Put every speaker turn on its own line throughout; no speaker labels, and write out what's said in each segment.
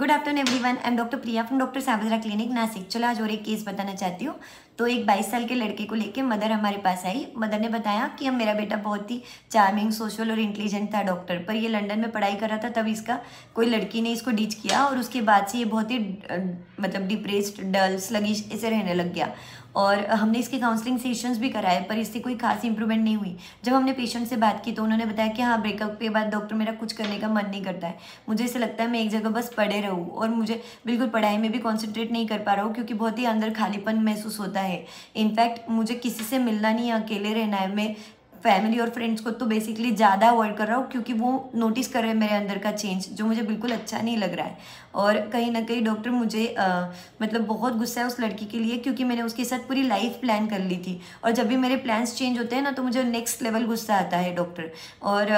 Good afternoon everyone, I am doctor Priya from doctor Savdhara clinic Nashik. चलो आज और एक केस बताना चाहती हूँ। तो एक 22 साल के लड़के को लेके मदर हमारे पास आई। मदर ने बताया कि अब मेरा बेटा बहुत ही चार्मिंग, सोशल और इंटेलिजेंट था डॉक्टर, पर ये लंदन में पढ़ाई कर रहा था, तब इसका कोई लड़की ने इसको डीच किया और उसके बाद से ये बहुत ही मतलब डिप्रेस्ड, डल, स्लगिश ऐसे रहने लग गया। और हमने इसके काउंसलिंग सेशंस भी कराए, पर इससे कोई खास इंप्रूवमेंट नहीं हुई। जब हमने पेशेंट से बात की तो उन्होंने बताया कि हाँ, ब्रेकअप के बाद डॉक्टर मेरा कुछ करने का मन नहीं करता है। मुझे ऐसा लगता है मैं एक जगह बस पड़े रहूँ और मुझे बिल्कुल पढ़ाई में भी कॉन्सेंट्रेट नहीं कर पा रहा हूँ, क्योंकि बहुत ही अंदर खालीपन महसूस होता है। इनफैक्ट मुझे किसी से मिलना नहीं है, अकेले रहना है। मैं फैमिली और फ्रेंड्स को तो बेसिकली ज़्यादा अवॉइड कर रहा हूँ, क्योंकि वो नोटिस कर रहे हैं मेरे अंदर का चेंज, जो मुझे बिल्कुल अच्छा नहीं लग रहा है। और कहीं ना कहीं डॉक्टर मुझे मतलब बहुत गुस्सा है उस लड़की के लिए, क्योंकि मैंने उसके साथ पूरी लाइफ प्लान कर ली थी। और जब भी मेरे प्लान्स चेंज होते हैं ना, तो मुझे नेक्स्ट लेवल गुस्सा आता है डॉक्टर। और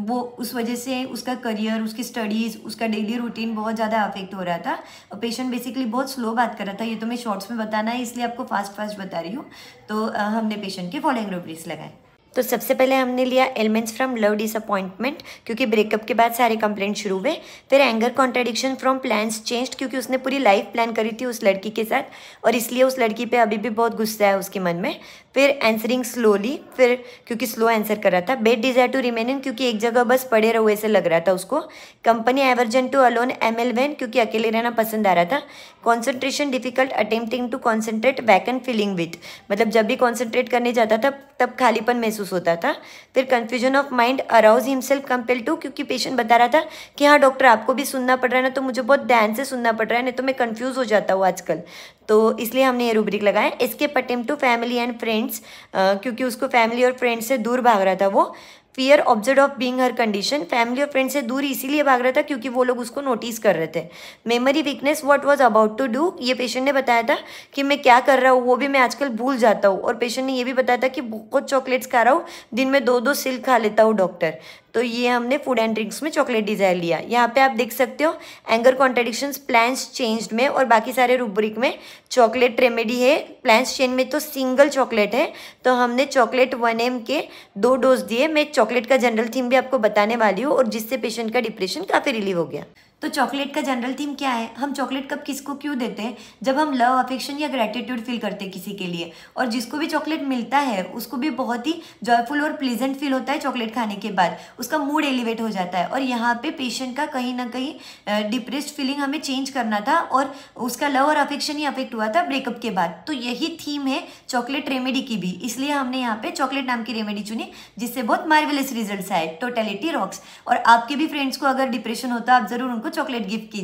वो उस वजह से उसका करियर, उसकी स्टडीज़, उसका डेली रूटीन बहुत ज़्यादा अफेक्ट हो रहा था। और पेशेंट बेसिकली बहुत स्लो बात कर रहा था। ये तो मैं शॉर्ट्स में बताना है, इसलिए आपको फास्ट बता रही हूँ। तो हमने पेशेंट के फॉलोइंग रूब्रिक्स लगाए। तो सबसे पहले हमने लिया एलिमेंट्स फ्रॉम लव डिसअपॉइंटमेंट, क्योंकि ब्रेकअप के बाद सारे कंप्लेंट शुरू हुए। फिर anger contradiction from plans changed, क्योंकि उसने पूरी लाइफ प्लान करी थी उस लड़की के साथ और इसलिए उस लड़की पे अभी भी बहुत गुस्सा है उसके मन में। फिर आंसरिंग स्लोली, फिर क्योंकि स्लो आंसर कर रहा था। Bed desire to remain in, क्योंकि एक जगह बस पड़े रहो ऐसे लग रहा था उसको। कंपनी एवर्जन टू अलोन एमएल वैन, क्योंकि अकेले रहना पसंद आ रहा था। Concentration difficult attempting to concentrate, vacant feeling with, मतलब जब भी कॉन्सेंट्रेट करने जाता था तब खालीपन महसूस होता था। फिर confusion of mind, arouse himself compel to, क्योंकि पेशेंट बता रहा था कि हाँ डॉक्टर आपको भी सुनना पड़ रहा है ना, तो मुझे बहुत ध्यान से सुनना पड़ रहा है, नहीं तो मैं कंफ्यूज हो जाता हूँ आजकल। तो इसलिए हमने ये रूब्रिक लगाया। Escape attempt to family and friends, क्योंकि उसको फैमिली और फ्रेंड्स से दूर भाग रहा था वो। Fear observe of being her condition, family और फ्रेंड से दूर इसीलिए भाग रहा था क्योंकि वो लोग उसको नोटिस कर रहे थे। Memory weakness, what was about to do, ये पेशेंट ने बताया था कि मैं क्या कर रहा हूँ वो भी मैं आजकल भूल जाता हूँ। और पेशेंट ने ये भी बताया था कि बहुत चॉकलेट्स खा रहा हूँ, दिन में 2-2 सिल्क खा लेता हूँ डॉक्टर। तो ये हमने फूड एंड ड्रिंक्स में चॉकलेट डिजायर लिया। यहाँ पे आप देख सकते हो एंगर कॉन्ट्रडिक्शंस प्लान्स चेंज्ड में और बाकी सारे रूब्रिक में चॉकलेट रेमेडी है। प्लान्स चेंज में तो सिंगल चॉकलेट है, तो हमने चॉकलेट 1 ml के 2 डोज दिए। मैं चॉकलेट का जनरल थीम भी आपको बताने वाली हूँ, और जिससे पेशेंट का डिप्रेशन काफ़ी रिलीव हो गया। तो चॉकलेट का जनरल थीम क्या है? हम चॉकलेट कब किसको क्यों देते हैं? जब हम लव, अफेक्शन या ग्रेटिट्यूड फील करते हैं किसी के लिए, और जिसको भी चॉकलेट मिलता है उसको भी बहुत ही जॉयफुल और प्लीजेंट फील होता है चॉकलेट खाने के बाद, उसका मूड एलिवेट हो जाता है। और यहाँ पे पेशेंट का कहीं ना कहीं डिप्रेस्ड फीलिंग हमें चेंज करना था, और उसका लव और अफेक्शन ही अफेक्ट हुआ था ब्रेकअप के बाद। तो यही थीम है चॉकलेट रेमेडी की भी, इसलिए हमने यहाँ पे चॉकलेट नाम की रेमेडी चुनी, जिससे बहुत मार्वेलस रिजल्ट्स आए। Totality rocks. और आपके भी फ्रेंड्स को अगर डिप्रेशन होता है, आप जरूर उनको चॉकलेट गिफ्ट कीजिए।